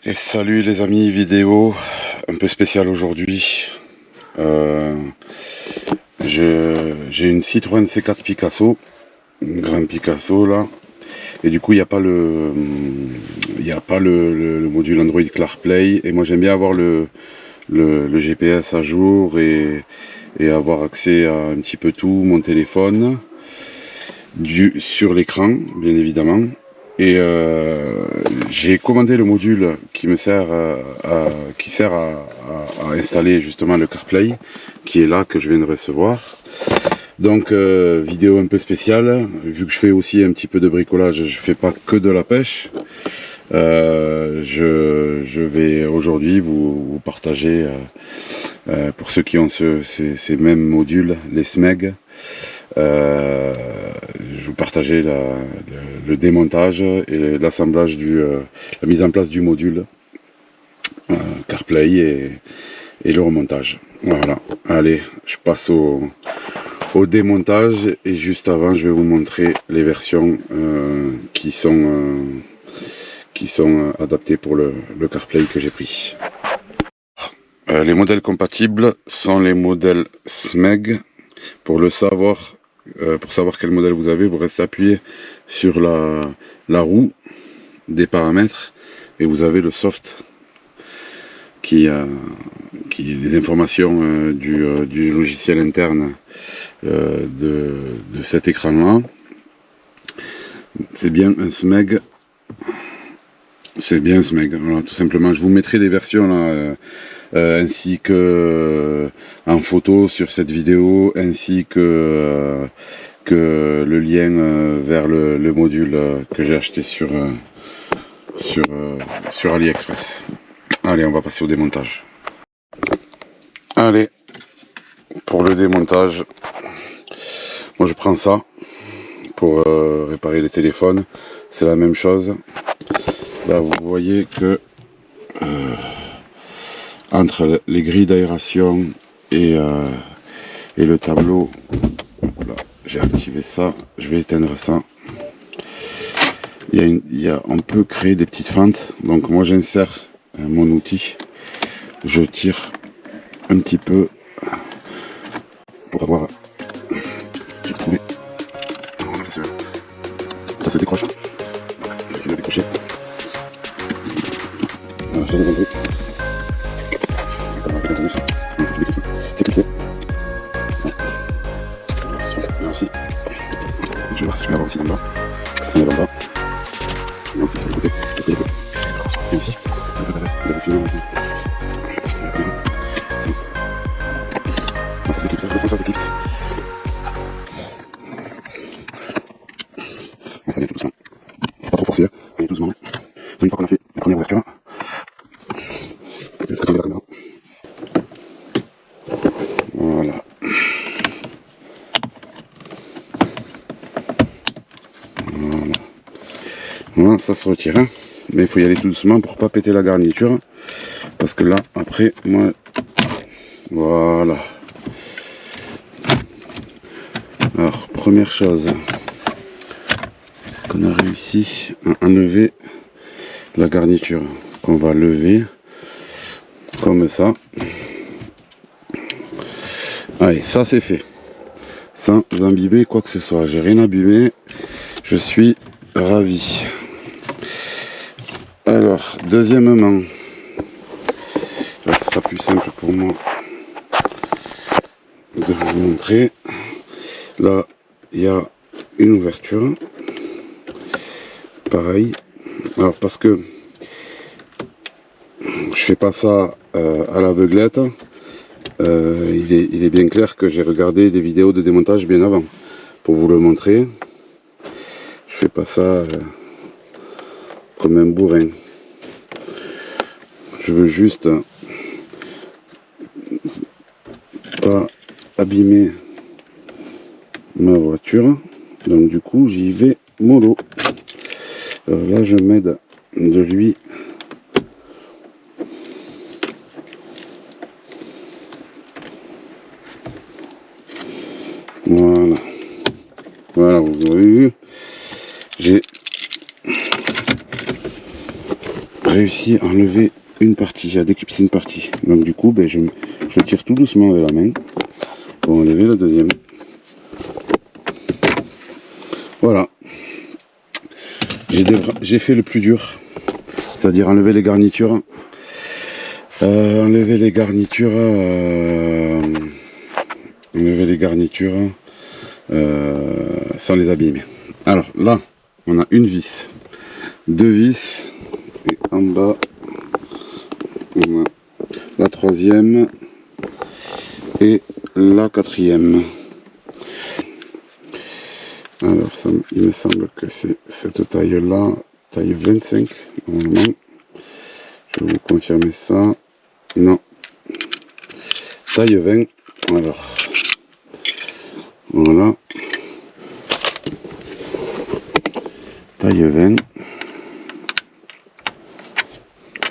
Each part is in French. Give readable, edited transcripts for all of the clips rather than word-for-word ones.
Et salut les amis, vidéo un peu spéciale aujourd'hui. J'ai une Citroën C4 Picasso, une grande Picasso là, et du coup il n'y a pas le module Android CarPlay, et moi j'aime bien avoir le GPS à jour et avoir accès à un petit peu tout, mon téléphone, sur l'écran bien évidemment. Et j'ai commandé le module qui me sert à installer justement le CarPlay, qui est là, que je viens de recevoir. Donc vidéo un peu spéciale, vu que je fais aussi un petit peu de bricolage, je fais pas que de la pêche. Je vais aujourd'hui vous partager, pour ceux qui ont ces mêmes modules, les SMEG, je vous partager le démontage et l'assemblage la mise en place du module CarPlay et le remontage. Voilà, allez, je passe au démontage, et juste avant je vais vous montrer les versions qui sont adaptées pour le CarPlay que j'ai pris. Les modèles compatibles sont les modèles SMEG. Pour savoir quel modèle vous avez, vous restez appuyé sur la roue des paramètres et vous avez le soft qui les informations du logiciel interne de cet écran là. C'est bien un SMEG. C'est bien SMEG, voilà, tout simplement. Je vous mettrai les versions là, ainsi que en photo sur cette vidéo, ainsi que le lien vers le module que j'ai acheté sur AliExpress. Allez, on va passer au démontage. Allez, pour le démontage, moi je prends ça pour réparer les téléphones. C'est la même chose. Là vous voyez que entre les grilles d'aération et le tableau, j'ai activé ça, je vais éteindre ça. On peut créer des petites fentes, donc moi j'insère mon outil, je tire un petit peu pour avoir, j'ai trouvé, ça se décroche, je vais essayer de décrocher. Voilà, je vais c'est clipsé. Merci. Je vais voir si je peux l'avoir aussi en bas. Ça s'en est en bas. Non, c'est sur le côté. Et aussi, vous avez fini. Ça se déclipse, ça se déclipse. Ça vient tout doucement. Pas trop forcé, ça vient tout doucement. C'est une fois qu'on a fait la première ouverture. Je vais côté de la caméra. Voilà. Voilà, ça se retire, hein. Mais il faut y aller tout doucement pour pas péter la garniture, parce que là après moi, voilà. Alors première chose, c'est qu'on a réussi à enlever la garniture, qu'on va lever comme ça. Allez, ça c'est fait, sans abîmer quoi que ce soit. J'ai rien abîmé, je suis ravi. Alors, deuxièmement, ça sera plus simple pour moi de vous montrer. Là, il y a une ouverture. Pareil. Alors, parce que je fais pas ça à l'aveuglette, il est bien clair que j'ai regardé des vidéos de démontage bien avant pour vous le montrer. Je fais pas ça comme un bourrin. Je veux juste pas abîmer ma voiture, donc du coup j'y vais mollo. Alors là je mets de l'huile. Voilà, voilà, vous avez vu, j'ai réussi à enlever une partie, à déclipser une partie. Donc du coup, ben, je tire tout doucement avec la main pour enlever la deuxième. Voilà. J'ai fait le plus dur, c'est-à-dire enlever les garnitures. Enlever les garnitures sans les abîmer. Alors là, on a une vis, deux vis, et en bas, on a la troisième et la quatrième. Alors ça, il me semble que c'est cette taille-là, taille 25 normalement. Je vais vous confirmer ça. Non. Taille 20. Alors. Voilà. Taille 20.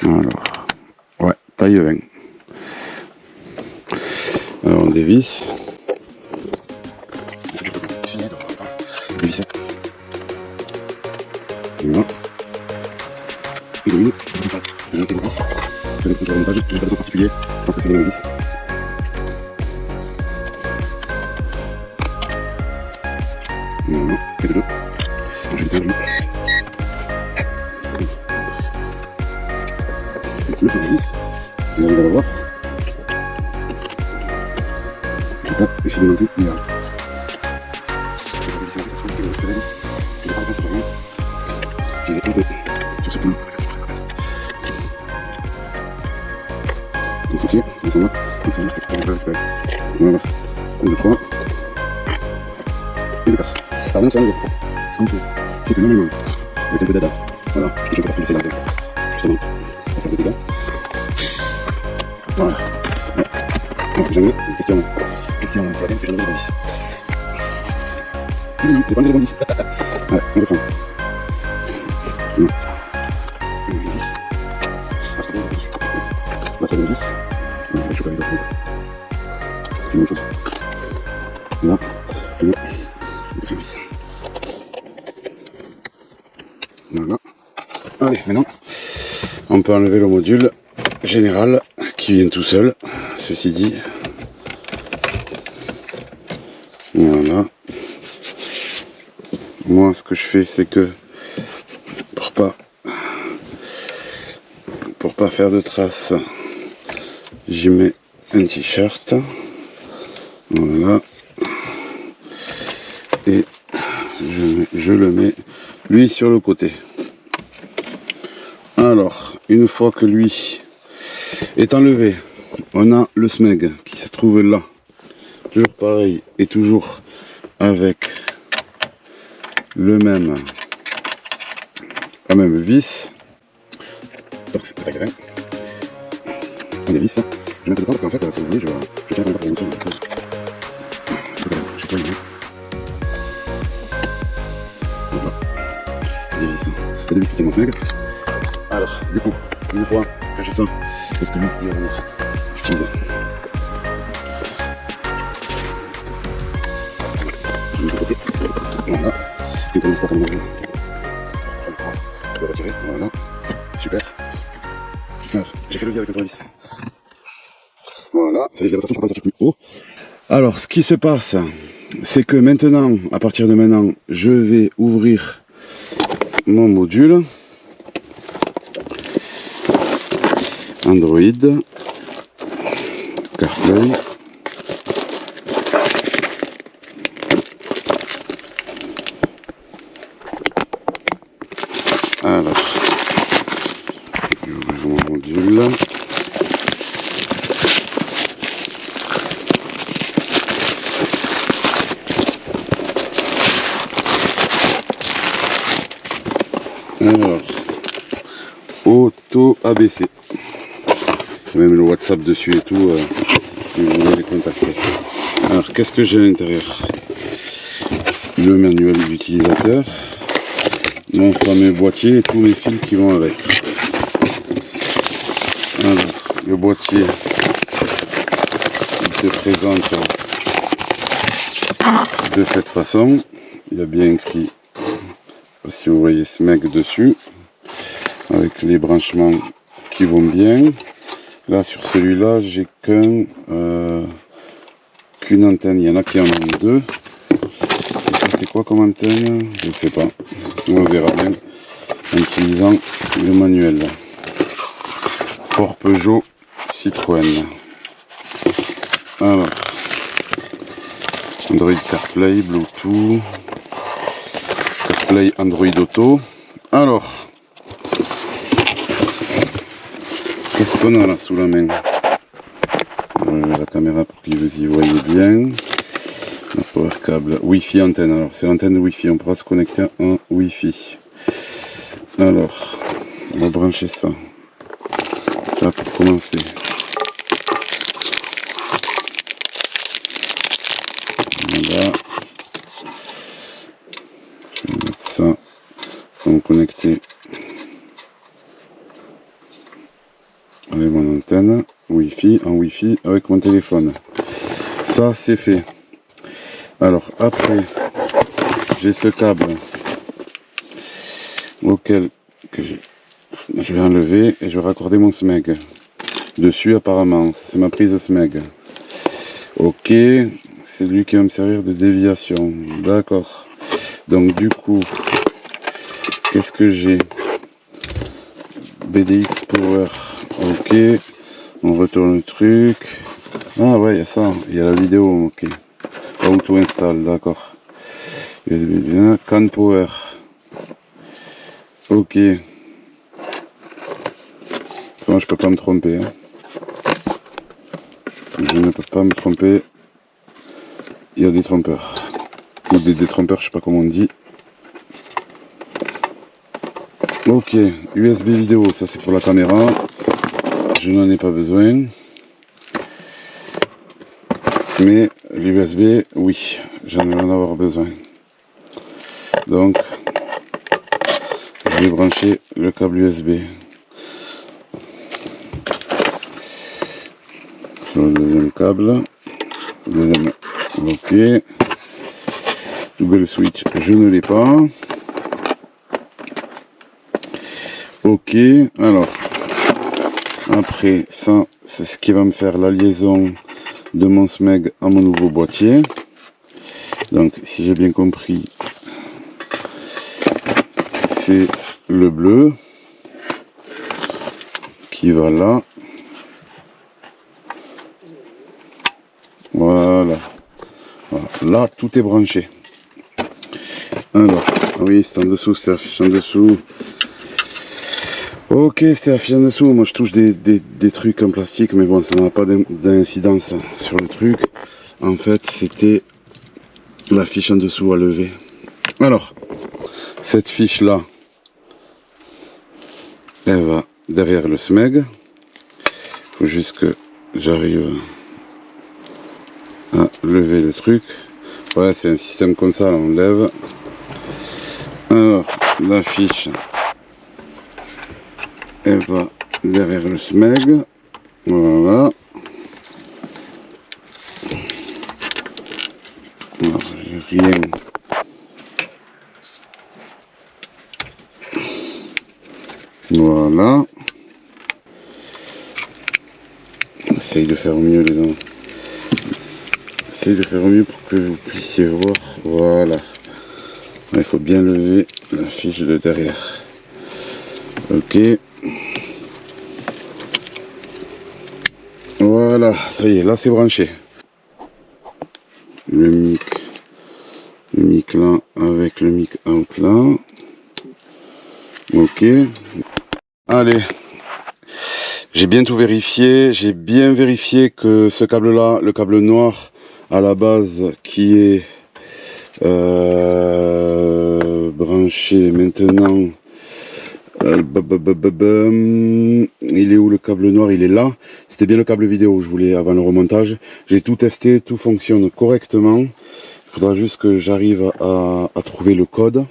Alors. Ouais, taille 20. Alors on dévisse. Dévisser. Voilà. Et une. Je vais monter le vis. Je vais mettre le montage. Je n'ai pas de sens particulier. Je pense que c'est le même vis. Voilà. Et de deux. Je vais éteindre lui. Le tournevis. Vous allez le voir. Je vais pas essayer de monter, mais là. Je vais visser la station qui est dans le terrain. Je vais pas passer par là. Je les ai pompés sur ce point. Donc ok, ça s'en va. Ça va, je vais récupérer. Voilà. 1, 2, 3. Et 2, 4. Alors non, ça enlevé. Ce qu'on fait, c'est que normalement, avec un peu d'ada, voilà, je vais pas laisser la justement, pour faire des dégâts. Voilà. Ouais. Alors, jamais, question pour la dame, c'est jamais le bon 10. Non, j'ai pas enlevé le bon 10. Ouais, on reprend. Non. Le 10. Ah, c'est bon, le 10. Là, tu as le 10. Non, je suis pas avec d'autres. C'est la même chose. Là, et là, le 10. Voilà. Allez, maintenant, on peut enlever le module général qui vient tout seul, ceci dit. Voilà. Moi, ce que je fais, c'est que pour pas faire de traces, j'y mets un t-shirt. Voilà. Et je le mets lui sur le côté. Alors, une fois que lui est enlevé, on a le smeg qui se trouve là. Toujours pareil et toujours avec la même vis. Donc c'est pas grave. On dévisse. Je vais mettre le temps parce qu'en fait, si vous voulez, je tiens pas pour une chose. Je suis pas voilà. Dévisse. La dévisse qui tient mon smeg. Alors, du coup, une fois que j'ai ça, qu'est-ce que lui il va venir utiliser? Je mets de côté. Voilà. Une tourne pas comme ça. Je vais retirer. Voilà. Super. Alors, j'ai fait le vis avec un tournevis. Voilà. Ça y est, je l'ai ressorti, je ne peux pas le sortir plus haut. Alors, ce qui se passe, c'est que maintenant, à partir de maintenant, je vais ouvrir mon module Android, CarPlay. Alors, je vais ouvrir mon module. Alors, auto ABC. J'ai même le WhatsApp dessus et tout, si vous voulez les contacter. Alors, qu'est-ce que j'ai à l'intérieur? Le manuel d'utilisateur, mon fameux boîtier et tous les fils qui vont avec. Alors, le boîtier, il se présente de cette façon. Il y a bien écrit, si vous voyez SMEG dessus. avec les branchements qui vont bien. Là sur celui-là j'ai qu'une antenne, il y en a qui en ont deux. C'est quoi comme antenne? Je ne sais pas, on verra bien en utilisant le manuel. Fort Peugeot Citroën. Alors, Android CarPlay, Bluetooth, CarPlay Android Auto. Alors, qu'est-ce qu'on a là sous la main? La caméra pour que vous y voyez bien. La power câble, Wi-Fi antenne. Alors, c'est l'antenne de Wi-Fi. On pourra se connecter en Wi-Fi. Alors, on va brancher ça. Là, pour commencer. Voilà. Je vais mettre ça. On va connecter avec mon antenne Wi-Fi en Wi-Fi avec mon téléphone. Ça c'est fait. Alors après j'ai ce câble auquel que je vais enlever et je vais raccorder mon SMEG dessus. Apparemment c'est ma prise SMEG. Ok, c'est lui qui va me servir de déviation. D'accord. Donc du coup, qu'est-ce que j'ai? BDX Power. Ok, on retourne le truc. Ah ouais, il y a ça, il y a la vidéo. Ok, auto install, d'accord. USB CAN Power. Ok. Attends, je peux pas me tromper. Hein. Je ne peux pas me tromper. Il y a des trompeurs. Ou des trompeurs, je sais pas comment on dit. Ok, USB vidéo, ça c'est pour la caméra. Je n'en ai pas besoin. Mais l'USB, oui, j'en vais en avoir besoin. Donc, je vais brancher le câble USB. Sur le deuxième câble. Deuxième, ok. Google Switch, je ne l'ai pas. Ok, alors. Après, ça, c'est ce qui va me faire la liaison de mon SMEG à mon nouveau boîtier. Donc, si j'ai bien compris, c'est le bleu qui va là. Voilà. Voilà. Là, tout est branché. Alors, oui, c'est en dessous, c'est affiché en dessous. Ok, c'était affiché en dessous. Moi, je touche des trucs en plastique, mais bon, ça n'a pas d'incidence sur le truc. En fait, c'était la fiche en dessous à lever. Alors, cette fiche là, elle va derrière le SMEG. Il faut juste que j'arrive à lever le truc. Ouais, c'est un système comme ça, là, on lève. Alors, la fiche, elle va derrière le SMEG. Voilà. Alors, j'ai rien. Voilà. Essaye de faire au mieux les dents. Essaye de faire au mieux pour que vous puissiez voir. Voilà. Il faut bien lever la fiche de derrière. Ok. Voilà, ça y est, là c'est branché. Le mic là avec le mic out là. Ok. Allez. J'ai bien tout vérifié. J'ai bien vérifié que ce câble là, le câble noir à la base qui est branché maintenant. Il est où le câble noir? Il est là. C'était bien le câble vidéo, je voulais avant le remontage. J'ai tout testé, tout fonctionne correctement. Il faudra juste que j'arrive à trouver le code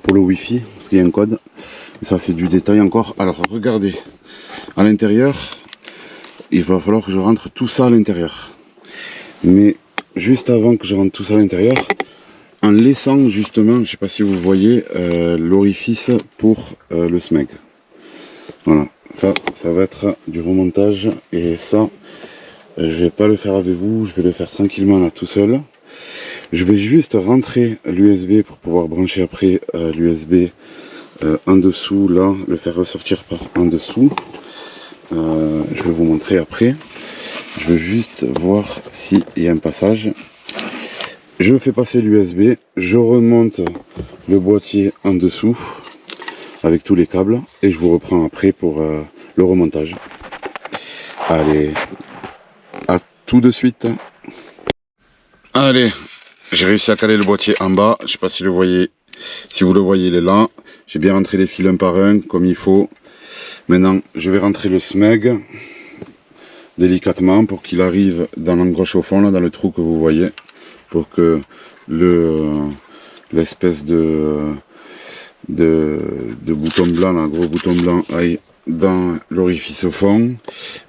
pour le Wi-Fi, parce qu'il y a un code. Ça c'est du détail encore. Alors regardez, à l'intérieur, il va falloir que je rentre tout ça à l'intérieur. Mais juste avant que je rentre tout ça à l'intérieur, en laissant justement, je ne sais pas si vous voyez, l'orifice pour le SMEG. Voilà, ça va être du remontage et ça, je vais pas le faire avec vous, je vais le faire tranquillement là tout seul. Je vais juste rentrer l'USB pour pouvoir brancher après l'USB en dessous, là, le faire ressortir par en dessous. Je vais vous montrer après. Je veux juste voir s'il y a un passage. Je fais passer l'USB, je remonte le boîtier en dessous avec tous les câbles et je vous reprends après pour le remontage. Allez, à tout de suite. Allez, j'ai réussi à caler le boîtier en bas. Je sais pas si vous le voyez, il est là. J'ai bien rentré les fils un par un comme il faut. Maintenant, je vais rentrer le SMEG délicatement pour qu'il arrive dans l'engroche au fond, là, dans le trou que vous voyez, pour que l'espèce de bouton blanc, un gros bouton blanc, aille dans l'orifice au fond.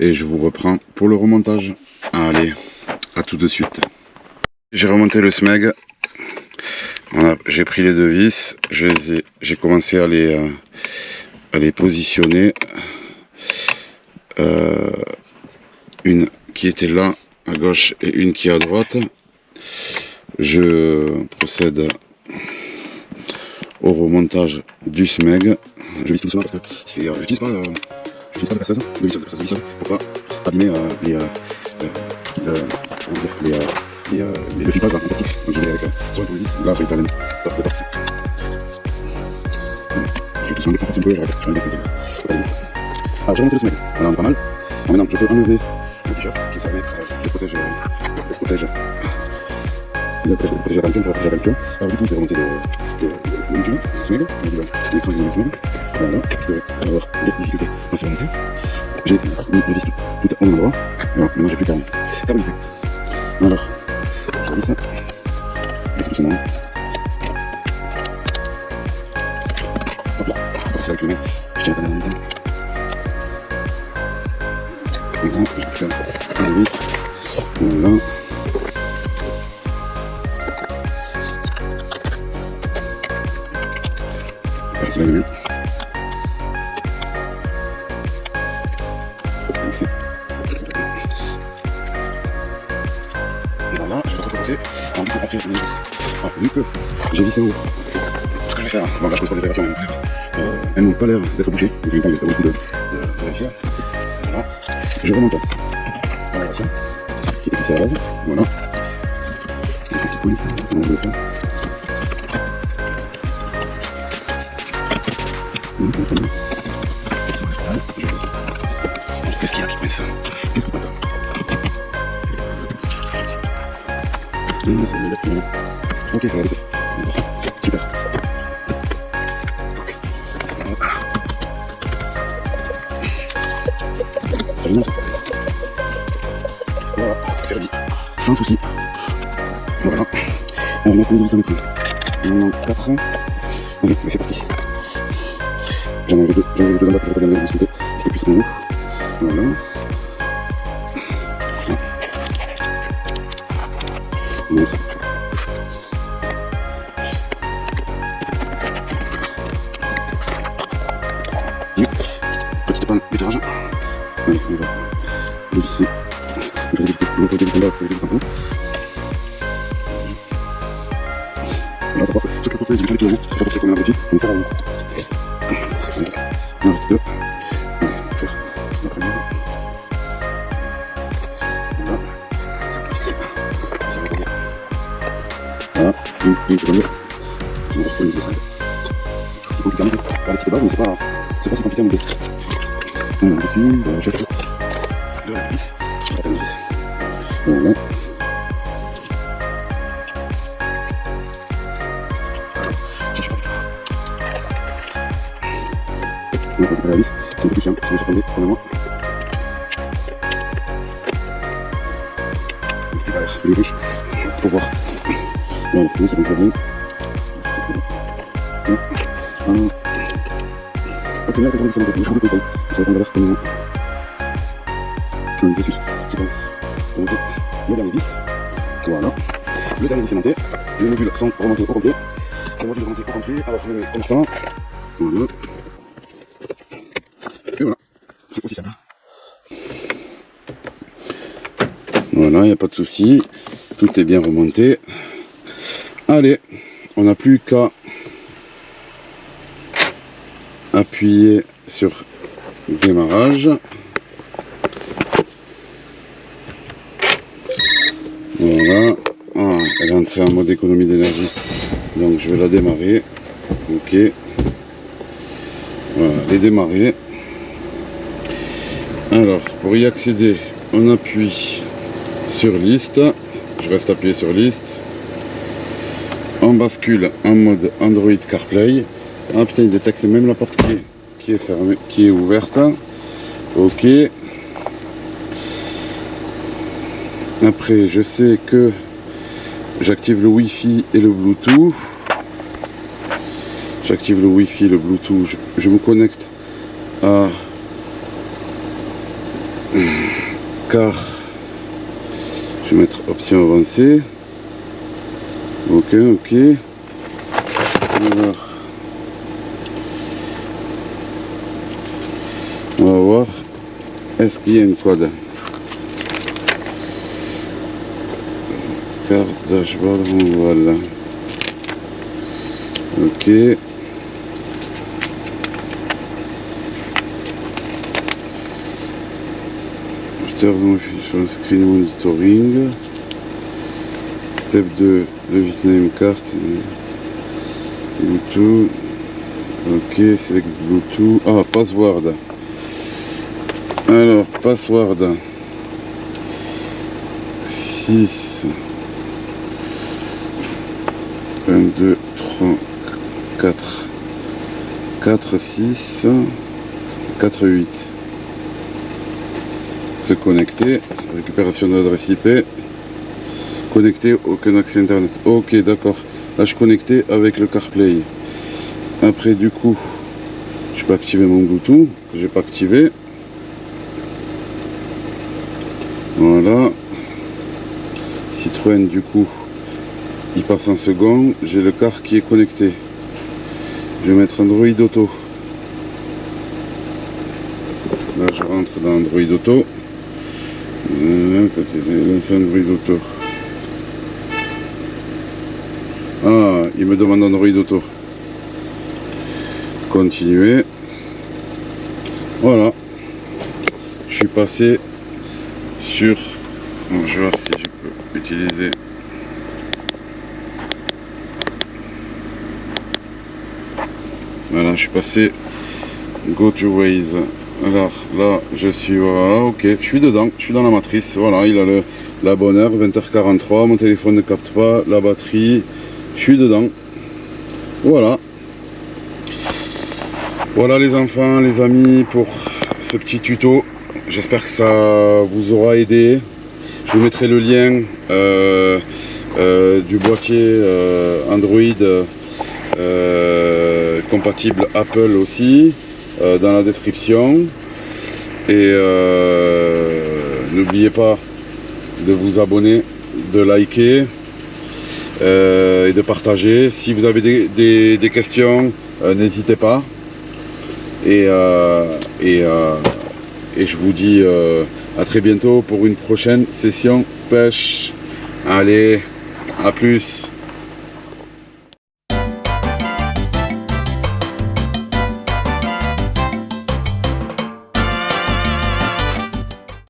Et je vous reprends pour le remontage. Allez, à tout de suite. J'ai remonté le SMEG. Voilà, j'ai pris les deux vis. J'ai commencé à les positionner. Une qui était là à gauche et une qui est à droite. Je procède au remontage du SMEG. Je visse tout doucement parce que je n'utilise pas de perceuse, de visseuse pour pas abîmer le filtrage en plastique. Donc je vais avec sur un tournevis, là je vais faire le torse. Je vais tout doucement ça force un peu, j'arrête, je vais descendre la vis. Alors j'ai remonté le SMEG, voilà on est pas mal. Maintenant je peux enlever le t-shirt qui servait, qui protège la tension, ça va protéger la tension. Alors du coup je vais remonter le module, le SMEG, l'écran du SMEG. Voilà, je devrais avoir des difficultés à se remonter. J'ai mis les vis tout au même endroit. Voilà, maintenant j'ai plus qu'à stabiliser. Alors, je relis ça. Et tout doucement. Hop là, on va passer avec le main. Je tiens la caméra en même temps. Maintenant, je vais faire un vis. Voilà. Je vais passer avec le main. Voilà, je vais recommencer. Alors, du coup, après, je vais visser. Alors, vu que j'ai vissé en haut, ce que je vais faire, bon, là, je contrôle les aérations, elles n'ont pas l'air d'être bouchées, donc en même temps, il y a beaucoup de vérifier. Voilà, je remonte l'aération, qui était fixée à la base. Voilà. Qu'est-ce qui coule, ça? C'est bon, je vais le faire. Qu'est-ce qu'il y a qui coince? Qu'est-ce qui coince? Ok, ça va laisser. Super. C'est génial ça. Voilà, c'est réglé. Sans souci. Voilà. On va mettre une vis à mettre. On en a 4. Allez, mais c'est parti. J'en ai enlevé deux en bas pour pas bien discuter. C'était plus en haut. Voilà. Montre. Petite panne d'éclairage. Allez, on va le visser. On fait des vis en bas, c'est des vis en haut. Là, ça force. Toute la force, j'ai du kilomètre. Ça force combien de pieds? Ça me sert à rien. Un petit peu. Allez, on va faire la première. Voilà. Ça va fixer. Ça va regarder. Voilà, une seconde. Je vais fixer le dessin. C'est compliqué à monter. La petite base, mais c'est pas si compliqué à monter. Voilà, dessus, je vais de la vis. Je vais la vis. Voilà. Je suis pas. On va récupérer la vis. C'est un peu plus chiant, sinon je vais tomber, premièrement. Les riches, pour voir. Voilà, c'est bon, ça va bien. C'est bien, c'est bon, je vous le conseille. Je vais prendre la comme je le dessus. C'est bon. Donc, le dernier vis. Voilà. Le dernier cimenté. Les modules sont remontés au complet. Les modules remontés au complet. Alors je le mets comme ça. Voilà. Et voilà. C'est aussi simple. Voilà, il n'y a pas de souci. Tout est bien remonté. Allez, on n'a plus qu'à appuyer sur démarrage. Voilà. Ah, elle est entrée en mode économie d'énergie. Donc je vais la démarrer. Ok. Voilà, elle est démarrée. Alors, pour y accéder, on appuie sur liste. Je reste appuyé sur liste. On bascule en mode Android CarPlay. Ah putain, il détecte même la porte qui est fermée, qui est ouverte. Ok. Après, je sais que j'active le Wi-Fi et le Bluetooth. J'active le Wi-Fi, le Bluetooth. Je me connecte à car. Je vais mettre option avancée. Ok, ok. Alors, on va voir. Est-ce qu'il y a une code? Carte dashboard, voilà. Ok. Sur le screen monitoring. Step 2, device name carte. Bluetooth. Ok, select Bluetooth. Ah, password. Alors, password. 6. 22, 3, 4. 4, 6. 4, 8. Se connecter. Récupération de l'adresse IP. Connecté, aucun accès internet. Ok, d'accord. Là, je suis connecté avec le CarPlay. Après, du coup, je peux activer mon Bluetooth, que j'ai pas activé. Voilà. Citroën, du coup, il passe en second. J'ai le car qui est connecté. Je vais mettre Android Auto. Là, je rentre dans Android Auto. Lancer Android Auto. Ah, il me demande Android Auto. Continuer. Voilà. Je suis passé sur... Bon, je vais voir si je peux utiliser... Voilà, je suis passé Go to Waze. Alors là, je suis... Voilà, ok, je suis dedans, je suis dans la matrice. Voilà, il a la bonne heure, 20h43. Mon téléphone ne capte pas, la batterie... Je suis dedans. Voilà. Voilà les enfants, les amis, pour ce petit tuto. J'espère que ça vous aura aidé. Je vous mettrai le lien du boîtier Android compatible Apple aussi dans la description. Et n'oubliez pas de vous abonner, de liker. Et de partager. Si vous avez des questions, n'hésitez pas. Et je vous dis à très bientôt pour une prochaine session pêche. Allez, à plus.